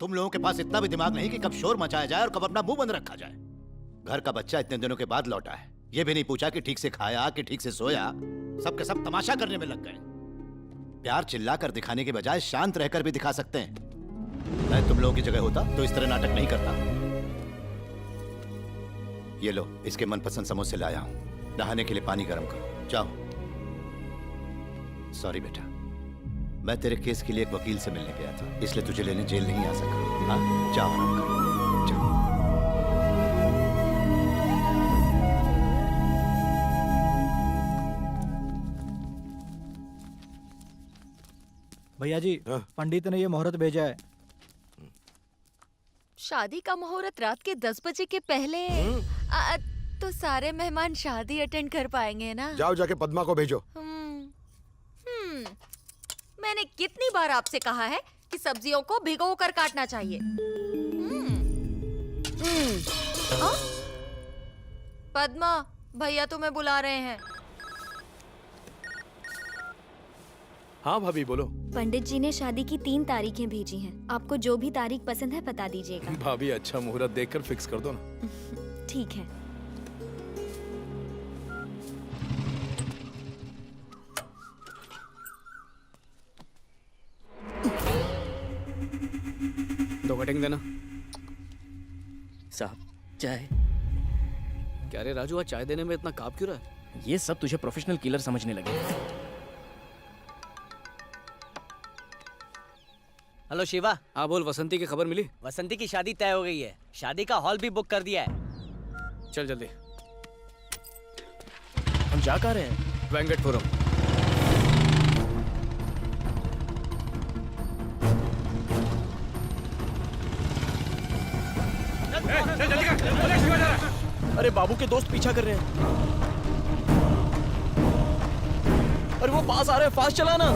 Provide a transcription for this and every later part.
तुम लोगों के पास इतना भी दिमाग नहीं कि कब शोर मचाया जाए और कब अपना मुंह बंद रखा जाए। घर का बच्चा इतने दिनों के बाद लौटा है, ये भी नहीं पूछा कि ठीक से खाया कि ठीक से सोया। सब के सब तमाशा करने में लग गए। प्यार चिल्लाकर दिखाने के बजाय शांत रहकर भी दिखा सकते हैं। मैं तुम लोगों की जगह होता तो इस तरह नाटक नहीं करता। ये लो, इसके मनपसंद समोसे लाया हूं। नहाने के लिए पानी गर्म करो, जाओ। सॉरी बेटा, मैं तेरे केस के लिए एक वकील से मिलने गया था, इसलिए तुझे लेने जेल नहीं आ सका। हाँ, जाओ आराम करो, जाओ। भैया जी, पंडित ने ये मुहूर्त भेजा है। शादी का मुहूर्त रात के 10 बजे के पहले। तो सारे मेहमान शादी अटेंड कर पाएंगे ना? जाओ जाके पद्मा को भेजो। मैंने कितनी बार आपसे कहा है कि सब्जियों को भिगो कर काटना चाहिए। पद्मा, भैया तुम्हें बुला रहे हैं। हाँ भाभी बोलो। पंडित जी ने शादी की 3 तारीखें भेजी हैं। आपको जो भी तारीख पसंद है बता दीजिएगा। भाभी अच्छा मुहूर्त देखकर फिक्स कर दो ना। ठीक है। दो कटिंग देना। साहब चाय। क्या रे राजू, आज चाय देने में इतना काप क्यों रहा है? ये सब तुझे प्रोफेशनल किलर समझने लगे। हेलो शिवा। हाँ बोल। वसंती की खबर मिली? वसंती की शादी तय हो गई है, शादी का हॉल भी बुक कर दिया है। चल जल्दी। हम जा कहाँ रहे हैं? वेंकटपुरम। अरे बाबू के दोस्त पीछा कर रहे हैं। अरे वो पास आ रहे हैं, फास्ट चलाना।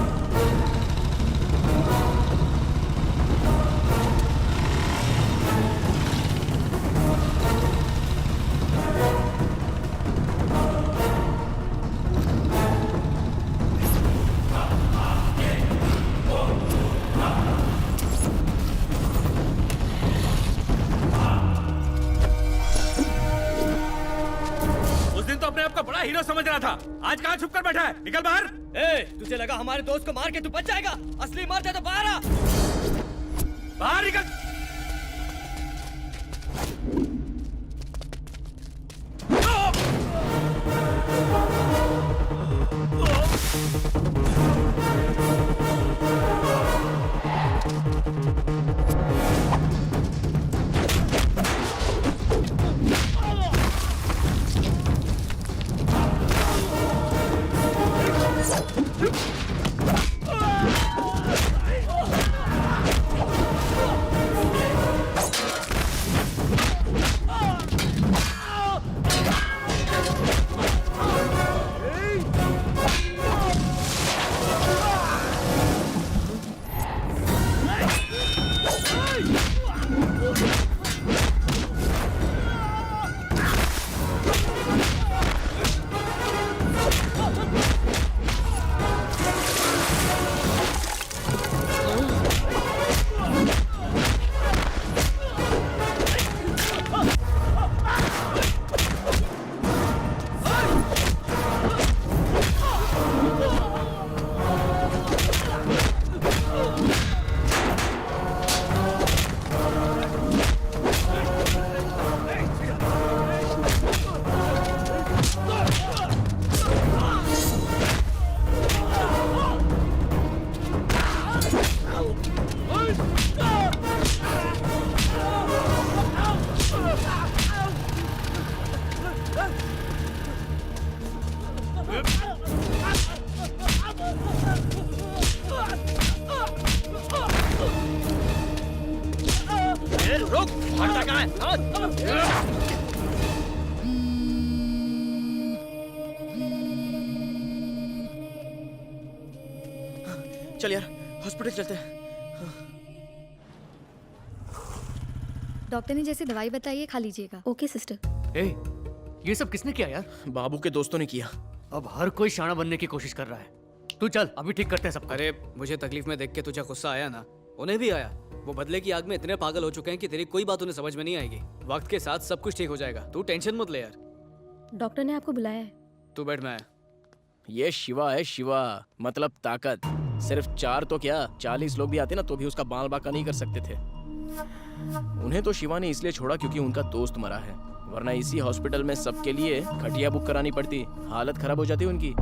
बड़ा हीरो समझ रहा था, आज कहाँ छुप कर बैठा है? निकल बाहर। तुझे लगा हमारे दोस्त को मार के तू बच जाएगा? असली मर जाए तो बाहर आ। बाहर निकल। रुक, भागता कहाँ है? चल यार, हॉस्पिटल चलते हैं। डॉक्टर ने जैसे दवाई बताई है खा लीजिएगा। Okay sister. ये सब किसने किया यार? बाबू के दोस्तों ने किया। अब हर कोई शाना बनने की कोशिश कर रहा है। तू चल, अभी ठीक करते हैं सब। अरे मुझे तकलीफ में देख के तुझे गुस्सा आया ना, उन्हें भी आया। वो बदले की आग में इतने पागल हो चुके हैं कि तेरी कोई बात उन्हें समझ में नहीं आएगी। वक्त के साथ सब कुछ ठीक हो जाएगा, तू टेंशन मत ले यार। डॉक्टर ने आपको बुलाया है। तू बैठ, मैं ये शिवा है, शिवा मतलब ताकत। सिर्फ 4 तो क्या 40 लोग भी आते ना तो भी उसका बाल बांका नहीं कर सकते थे। उन्हें तो शिवा ने इसलिए छोड़ा क्योंकि उनका दोस्त मरा है, वरना इसी हॉस्पिटल में सबके लिए खटिया बुक करानी पड़ती, हालत खराब हो जाती उनकी।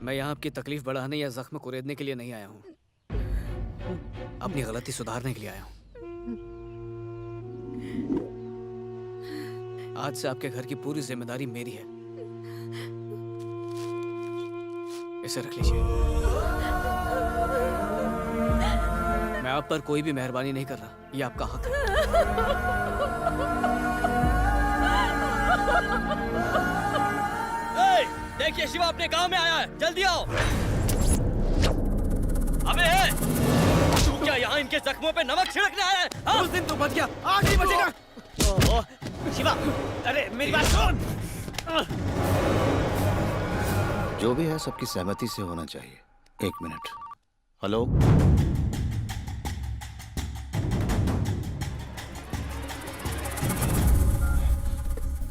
मैं यहाँ आपकी तकलीफ बढ़ाने या जख्म कुरेदने के लिए नहीं आया हूँ, अपनी गलती सुधारने के लिए आया हूँ। आज से आपके घर की पूरी जिम्मेदारी मेरी है। इसे रख लीजिए। मैं आप पर कोई भी मेहरबानी नहीं कर रहा, ये आपका हक है। देखिए शिवा अपने गांव में आया है, जल्दी आओ। अबे तू क्या यहाँ इनके जख्मों पे नमक छिड़कने आया है? हाँ? उस दिन तो बच गया, आज नहीं बचेगा। शिवा, अरे मेरी बात सुन। जो भी है सबकी सहमति से होना चाहिए। 1 मिनट। हेलो,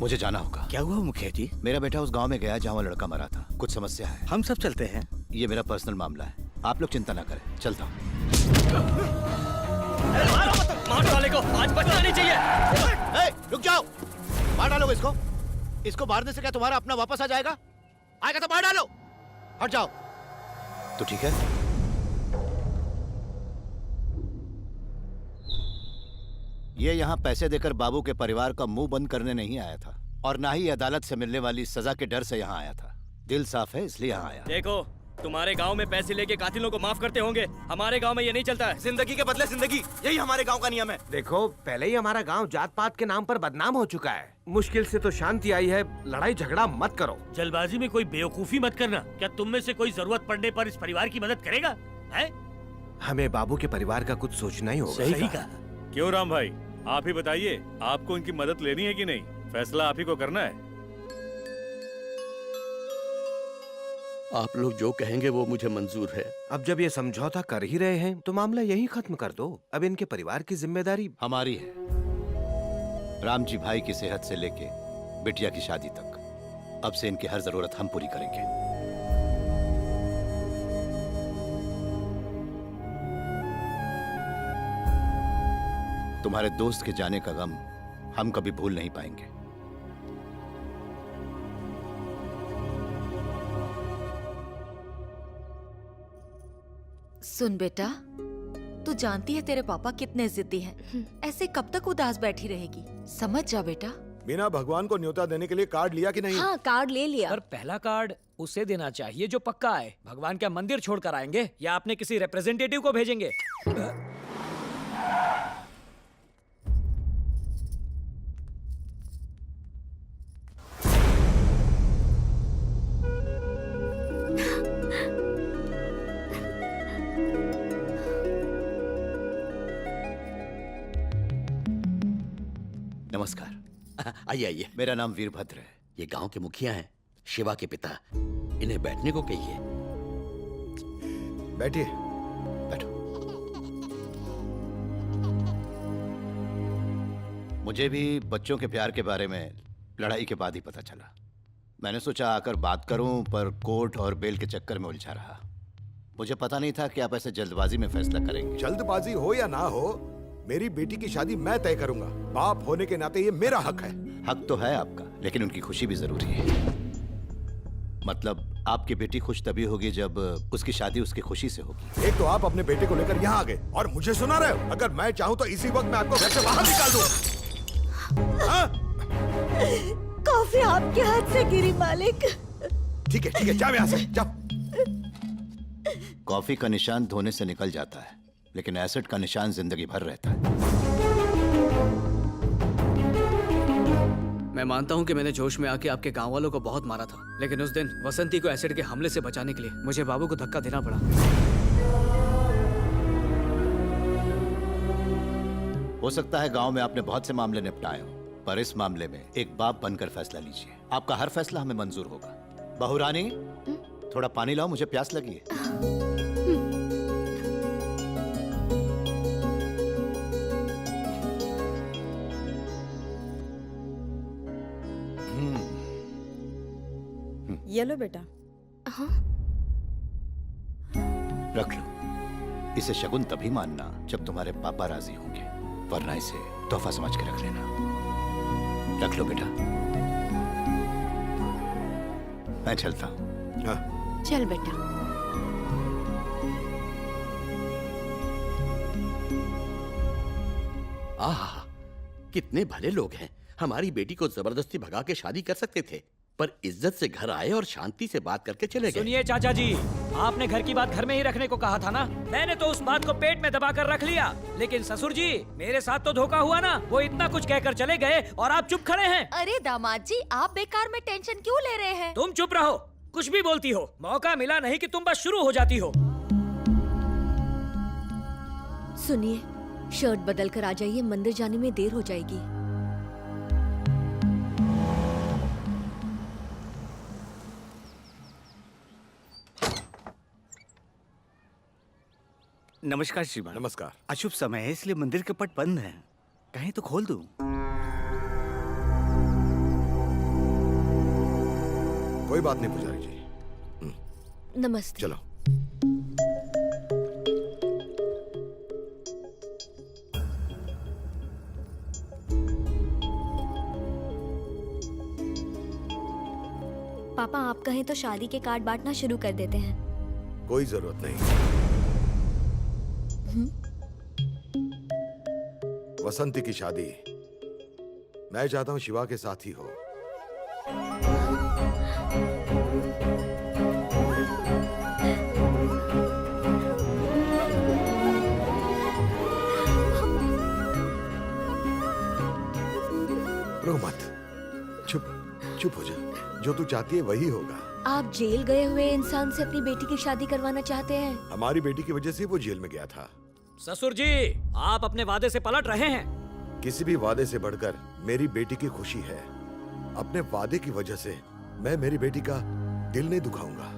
मुझे जाना होगा। क्या हुआ मुखिया जी? मेरा बेटा उस गांव में गया जहां वो लड़का मरा था। कुछ समस्या है। हम सब चलते हैं। ये मेरा पर्सनल मामला है, आप लोग चिंता ना करें। चलता हूँ। मार वाले को आज बचना नहीं चाहिए। रुक जाओ, मार डालो इसको। इसको मारने से क्या तुम्हारा अपना वापस आ जाएगा? आएगा तो मार डालो। हट जाओ। तो ठीक है। ये यहाँ पैसे देकर बाबू के परिवार का मुंह बंद करने नहीं आया था, और ना ही अदालत से मिलने वाली सजा के डर से यहाँ आया था। दिल साफ है इसलिए यहाँ आया। देखो, तुम्हारे गांव में पैसे लेके कातिलों को माफ करते होंगे, हमारे गांव में ये नहीं चलता है। जिंदगी के बदले जिंदगी, यही हमारे गांव का नियम है। देखो, पहले ही हमारा गांव जात पात के नाम पर बदनाम हो चुका है। मुश्किल से तो शांति आई है, लड़ाई झगड़ा मत करो। जल्दबाजी में कोई बेवकूफी मत करना। क्या तुम में से कोई जरूरत पड़ने पर इस परिवार की मदद करेगा? है? हमें बाबू के परिवार का कुछ सोचना ही होगा। सही कहा। क्यों राम भाई, आप ही बताइए, आपको इनकी मदद लेनी है कि नहीं? फैसला आप ही को करना है। आप लोग जो कहेंगे वो मुझे मंजूर है। अब जब ये समझौता कर ही रहे हैं तो मामला यही खत्म कर दो। अब इनके परिवार की जिम्मेदारी हमारी है। राम जी भाई की सेहत से लेके बिटिया की शादी तक, अब से इनकी हर जरूरत हम पूरी करेंगे। तुम्हारे दोस्त के जाने का गम हम कभी भूल नहीं पाएंगे। सुन बेटा, तू जानती है तेरे पापा कितने जिद्दी हैं। ऐसे कब तक उदास बैठी रहेगी? समझ जा बेटा। बिना भगवान को न्योता देने के लिए कार्ड लिया कि नहीं? हाँ, कार्ड ले लिया। पर पहला कार्ड उसे देना चाहिए जो पक्का है। भगवान क्या मंदिर छोड़कर आएंगे या आपने किसी रिप्रेजेंटेटिव को भेजेंगे? नमस्कार। आइए आइए। मेरा नाम वीरभद्र है। ये गांव के मुखिया हैं, शिवा के पिता। इन्हें बैठने को कहिए। बैठिए। बैठो। मुझे भी बच्चों के प्यार के बारे में लड़ाई के बाद ही पता चला। मैंने सोचा आकर बात करूं, पर कोर्ट और बेल के चक्कर में उलझा रहा। मुझे पता नहीं था कि आप ऐसे जल्दबाजी में फैसला करेंगे। जल्दबाजी हो या ना हो, मेरी बेटी की शादी मैं तय करूंगा। बाप होने के नाते ये मेरा हक है। हक तो है आपका, लेकिन उनकी खुशी भी जरूरी है। मतलब आपकी बेटी खुश तभी होगी जब उसकी शादी उसकी खुशी से होगी। एक तो आप अपने बेटे को लेकर यहाँ आ गए और मुझे सुना रहे हो। अगर मैं चाहूँ तो इसी वक्त मैं आपको घर से बाहर निकाल दूं। हाँ? कॉफी आपके हाथ से गिरी मालिक। ठीक है, जाओ यहाँ से, जाओ। कॉफी का निशान धोने से निकल जाता है, लेकिन एसिड का निशान जिंदगी भर रहता है। मैं मानता हूँ कि मैंने जोश में आके आपके गांव वालों को बहुत मारा था, लेकिन उस दिन वसंती को एसिड के हमले से बचाने के लिए मुझे बाबू को धक्का देना पड़ा। हो सकता है गांव में आपने बहुत से मामले निपटाए हों, पर इस मामले में एक बाप बनकर फैसला लीजिए। आपका हर फैसला हमें मंजूर होगा। बहू रानी, थोड़ा पानी लाओ, मुझे प्यास लगी है। ये लो बेटा। रख लो। इसे शगुन तभी मानना जब तुम्हारे पापा राजी होंगे, वरना इसे तोहफा समझ के रख लेना। रख लो बेटा। मैं चलता हूँ। हाँ। चल बेटा। आहा, कितने भले लोग हैं। हमारी बेटी को जबरदस्ती भगा के शादी कर सकते थे, पर इज्जत से घर आए और शांति से बात करके चले गए। सुनिए चाचा जी, आपने घर की बात घर में ही रखने को कहा था ना। मैंने तो उस बात को पेट में दबा कर रख लिया, लेकिन ससुर जी मेरे साथ तो धोखा हुआ ना। वो इतना कुछ कहकर चले गए और आप चुप खड़े हैं। अरे दामाद जी, आप बेकार में टेंशन क्यों ले रहे हैं? तुम चुप रहो, कुछ भी बोलती हो। मौका मिला नहीं कि तुम बस शुरू हो जाती हो। सुनिए, शर्ट बदल कर आ जाइए, मंदिर जाने में देर हो जाएगी। नमस्कार श्रीमान। नमस्कार। अशुभ समय है इसलिए मंदिर के पट बंद हैं। कहीं तो खोल दूं? कोई बात नहीं पुजारी जी। नमस्ते। चलो। पापा आप कहें तो शादी के कार्ड बांटना शुरू कर देते हैं। कोई जरूरत नहीं। वसंती की शादी मैं चाहता हूं शिवा के साथ ही हो। रो मत, चुप हो जा। जो तू चाहती है वही होगा। आप जेल गए हुए इंसान से अपनी बेटी की शादी करवाना चाहते हैं? हमारी बेटी की वजह से वो जेल में गया था। ससुर जी, आप अपने वादे से पलट रहे हैं। किसी भी वादे से बढ़कर मेरी बेटी की खुशी है। अपने वादे की वजह से मैं मेरी बेटी का दिल नहीं दुखाऊंगा।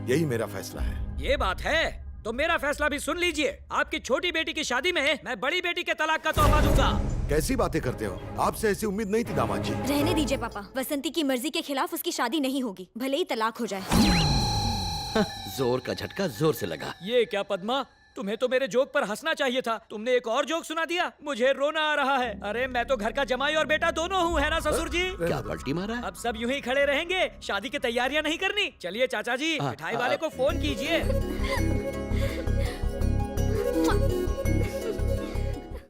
यही मेरा फैसला है। ये बात है तो मेरा फैसला भी सुन लीजिए। आपकी छोटी बेटी की शादी में मैं बड़ी बेटी के तलाक का तोहफा दूंगा। कैसी बातें करते हो? आपसे ऐसी उम्मीद नहीं थी दामाद जी। रहने दीजिए पापा, वसंती की मर्जी के खिलाफ उसकी शादी नहीं होगी, भले ही तलाक हो जाए। जोर का झटका जोर से लगा। ये क्या पद्मा, तुम्हें तो मेरे जोक पर हंसना चाहिए था। तुमने एक और जोक सुना दिया। मुझे रोना आ रहा है। अरे मैं तो घर का जमाई और बेटा दोनों हूँ, है ना ससुर जी? क्या पलटी मारा है? अब सब यूं ही खड़े रहेंगे, शादी की तैयारियां नहीं करनी। चलिए चाचा जी, मिठाई वाले को फोन कीजिए।